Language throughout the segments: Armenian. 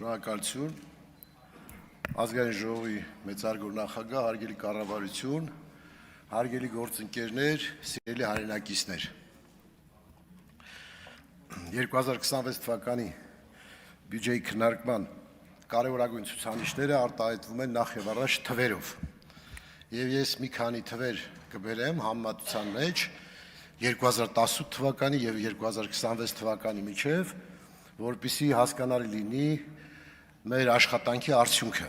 Շնորհակալություն, ազգային ժողովի մեծարգոր նախագահ, հարգելի կառավարություն, հարգելի գործընկերներ, սիրելի հայրենակիցներ։ 2026 թվականի բյուջեի քննարկման կարևորագույն ցուցանիշները արտահայտվում են նախ եւ առաջ թվերով։ Եվ ես մի քանի թվեր կբերեմ համեմատության մեջ 2018 թվականի եւ 2026 թվականի միջև, որպեսզի հասկանալի լինի մեր աշխատանքի արդյունքը։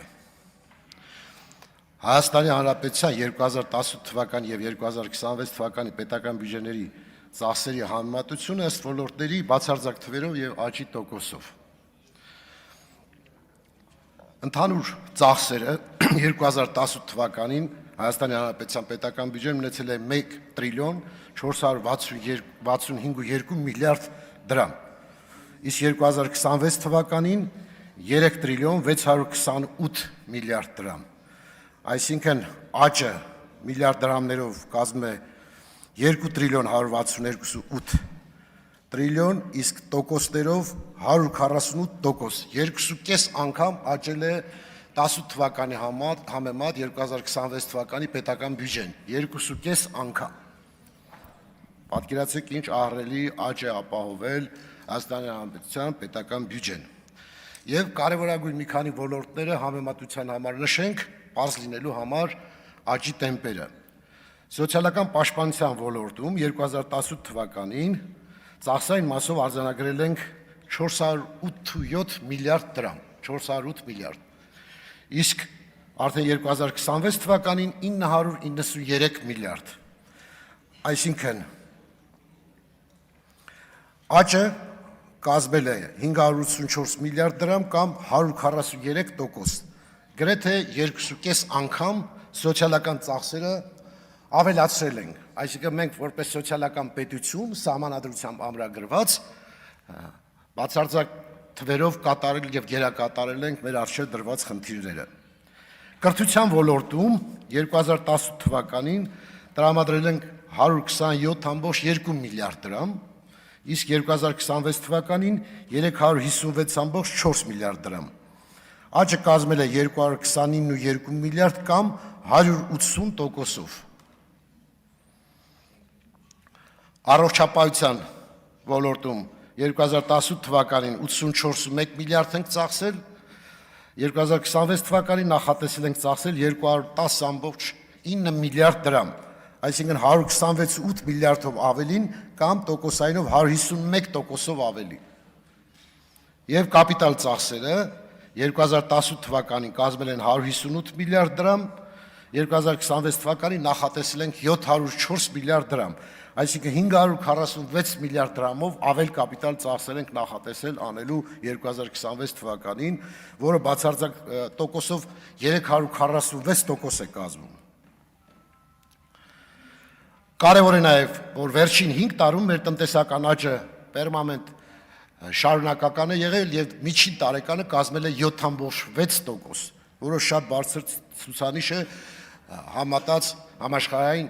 Հայաստանի Հանրապետության 2018 թվականի եւ 2026 թվականի պետական բյուջեների ծախսերի համեմատությունը ըստ ոլորտների բացարձակ թվերով եւ աճի տոկոսով։ Ընդհանուր ծախսերը 2018 թվականին Հայաստանի Հանրապետության պետական բյուջեն ունեցել է 1 տրիլիոն 465.2 միլիարդ դրամ, իսկ 2026 թվականին 3 տրիլիոն 628 միլիարդ դրամ, այսինքն աճը միլիարդ դրամներով կազմում է 2 տրիլիոն 162.8 տրիլիոն, իսկ տոկոսներով 148%, 2.5 անգամ աճել է 18 թվականի համեմատ 2026 թվականի պետական բյուջեն, 2.5 անգամ։ Պատկերացրեք ինչ ահռելի աճ է ապահովել Հայաստանի Հանրապետության պետական բյուջեն։ Եվ կարևորագույն մի քանի ոլորտները համեմատության համար նշենք, պարզ լինելու համար աճի տեմպերը։ Սոցիալական պաշտպանության ոլորտում 2018 թվականին ծախսային մասով արձանագրել ենք 487 միլիարդ դրամ, 408 միլիարդ, իսկ արդեն 2026 թվականին 993 միլիարդ, այսինքն աճը կազմել է 584 միլիարդ դրամ կամ 143%, գրեթե 2.5 անգամ սոցիալական ծախսերը ավելացրել ենք, այսինքն մենք որպես սոցիալական պետություն սահմանադրությամբ ամրագրված բացարձակ թվերով կատարել եւ գերակատարել ենք մեր առջեւ դրված խնդիրները։ Կրթության ոլորտում 2018 թվականին տրամադրել ենք 127.2 միլիարդ դրամ, իսկ 2026 թվականին 356.4 միլիարդ դրամ։ Աճը կազմել է 229.2 միլիարդ կամ 180%-ով։ Առողջապահության ոլորտում 2018 թվականին 84.1 միլիարդ ենք ծախսել, 2026 թվականին նախատեսել ենք ծախսել 210.9 միլիարդ դրամ, այսինքն 126.8 միլիարդով ավելին կամ տոկոսայինով 151%-ով ավելի։ Եվ կապիտալ ծախսերը 2018 թվականին կազմել են 158 միլիարդ դրամ, 2026 թվականին նախատեսել ենք 704 միլիարդ դրամ, այսինքն 546 միլիարդ դրամով ավել կապիտալ ծախսեր ենք նախատեսել անելու 2026 թվականին, որը բացարձակ տոկոսով 346% է կազմում։ Կարևոր է նաև, որ վերջին 5 տարում մեր տնտեսական աճը պերմանենտ շարունակական է եղել եւ միջին տարեկանը կազմել է 7.6%, որը շատ բարձր ցուցանիշ է համատած համաշխարհային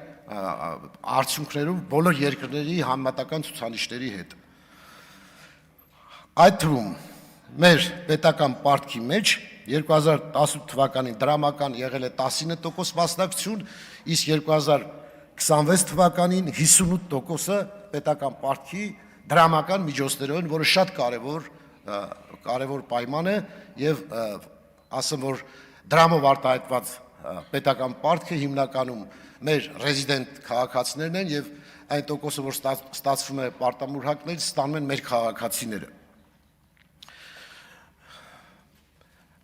արդյունքներում բոլոր երկրների համատական ցուցանիշների հետ։ Այդ թվում մեր պետական պարտքի մեջ 2018 թվականին դրամական եղել է 19% մասնակցություն, իսկ 2026 թվականին 58%-ը պետական պարտքի դրամական միջոցներով են, որը շատ կարևոր պայման է եւ ասեմ, որ դրամով արտահայտված պետական պարտքը հիմնականում մեր ռեզիդենտ քաղաքացիներն են եւ այն տոկոսը, որ ստացվում է պարտամուրհակներից, ստանում են մեր քաղաքացիները։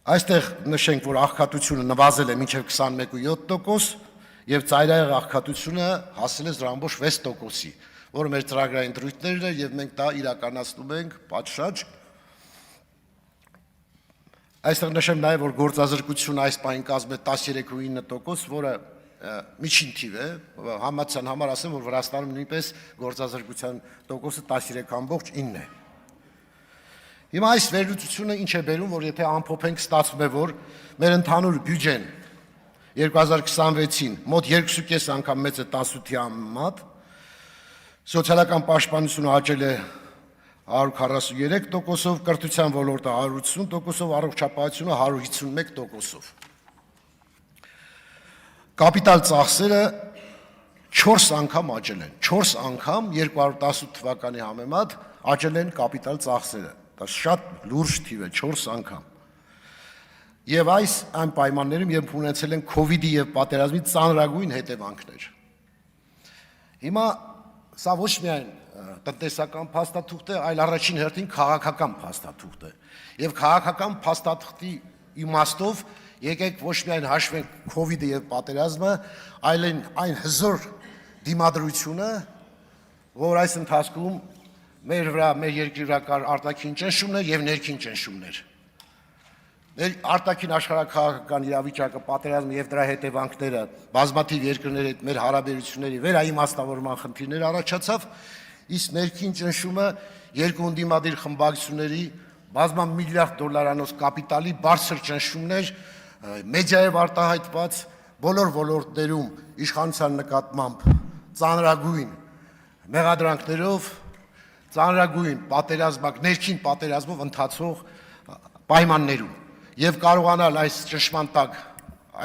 Այստեղ նշենք, որ աղքատությունը նվազել է մինչև 21.7% եւ ծայրահեղ աղքատությունը հասել է 0.6%-ի, որը մեր ծրագրային դրույթներն է եւ մենք դա իրականացնում ենք պատշաճ։ Այստեղ նշեմ նաեւ, որ գործազրկությունը այս պահին կազմում է 13.9%, որը միջին թիվ է, համացան համար ասեմ, որ Վրաստանում նույնպես գործազրկության տոկոսը 13.9 է։ Հիմա այս վերլուծությունը ինչ է բերում, որ եթե ամփոփենք, ստացվում է, որ մեր ընդհանուր բյուջեն 2026-ին մոտ 2.5 անգամ մեծ է 18-ի համեմատ, սոցիալական պաշտպանությունը աճել է 143%, կրթության ոլորտը 180%, առողջապահությունը 151%։ Կապիտալ ծախսերը 4 անգամ աճել են, 4 անգամ 2018 թվականի համեմատ աճել են կապիտալ ծախսերը, դա շատ լուրջ թիվ է, 4 անգամ։ Եվ այս այն պայմաններում, երբ ունեցել են COVID-ի եւ պատերազմի ծանրագույն հետևանքներ։ Հիմա սա ոչ միայն տնտեսական փաստաթուղթ է, այլ առաջին հերթին քաղաքական փաստաթուղթ է։ Եվ քաղաքական փաստաթղթի իմաստով եկեք ոչ միայն հաշվենք COVID-ը եւ պատերազմը, այլ այն հզոր դիմադրությունը, որ այս ընթացքում մեր վրա, մեր երկրի վրա կար արտաքին ճնշումներ եւ ներքին ճնշումներ։ Մեր արտաքին աշխարհաքաղաքական իրավիճակը, պատերազմը եւ դրա հետևանքները, բազմաթիվ երկրների հետ մեր հարաբերությունների վերաիմաստավորման խնդիրներ առաջացավ, իսկ ներքին ճնշումը երկու ընդդիմադիր խմբակցությունների բազմամիլիարդ դոլարանոց կապիտալի բարձր ճնշումներ, մեդիայով արտահայտված բոլոր ոլորտներում իշխանության նկատմամբ ծանրագույն մեղադրանքներով, ծանրագույն պատերազմակ, ներքին պատերազմով ընթացող պայմաններում եւ կարողանալ այս ճնշման տակ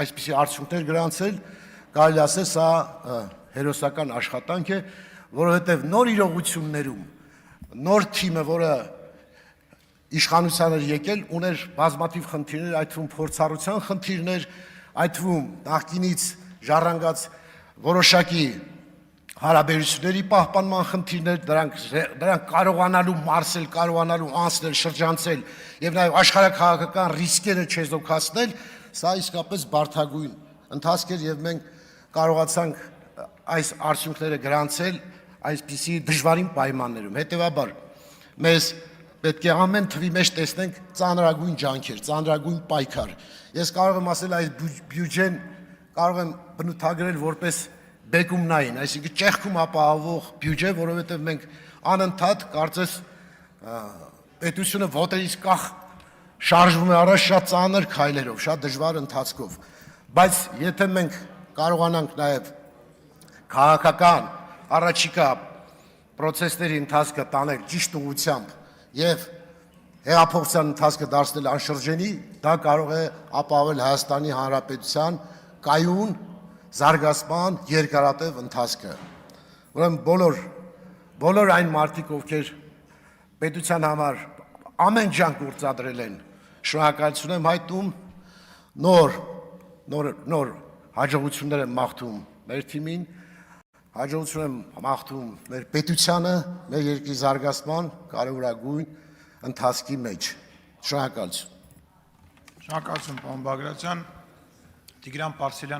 այսպիսի արդյունքներ գրանցել, կարելի ասել սա հերոսական աշխատանք է, որովհետեւ նոր իրողություններում նոր թիմը, որը իշխանության էր եկել, ուներ բազմաթիվ խնդիրներ, այդ թվում փորձառության խնդիրներ, այդ թվում նախկինից ժառանգած որոշակի հարաբերությունների պահպանման խնդիրներ, դրանք կարողանալու մարսել, կարողանալու անցնել, շրջանցել եւ նաեւ աշխարհաքաղաքական ռիսկերը չեզոքացնել, սա իսկապես բարդագույն ընթացք էր եւ մենք կարողացանք այս արդյունքները գրանցել այսպիսի դժվարին պայմաններում։ Հետեւաբար մեզ պետք է ամեն թվի մեջ տեսնենք ծանրագույն ջանքեր, ծանրագույն պայքար։ Ես կարող եմ ասել այս բյուջեն կարող եմ բնութագրել որպես բեկումնային, այսինքն ճեղքում ապահովող բյուջե, որովհետև մենք անընդհատ կարծես պետությունը ոտերից կախ շարժվում է առաջ շատ ծանր քայլերով, շատ դժվար ընթացքով, բայց եթե մենք կարողանանք նաև քաղաքական առաջիկա պրոցեսների ընթացքը տանել ճիշտ ուղղությամբ եւ հեղափոխության ընթացքը դարձնել անշրջենի, դա կարող է ապահովել Հայաստանի Հանրապետության կայուն զարգացման երկարատև ընթացքը։ Ուրեմն բոլոր այն մարդիկ, ովքեր պետության համար ամեն ջանք գործադրել են, շնորհակալություն եմ հայտնում, նոր հաջողություններ եմ մաղթում մեր թիմին, հաջողություն եմ մաղթում մեր պետությանը, մեր երկրի զարգացման կարևորագույն ընթացքի մեջ։ Շնորհակալություն։ Շնորհակալություն, պարոն Բագրատյան։ Տիգրան Պարսելյան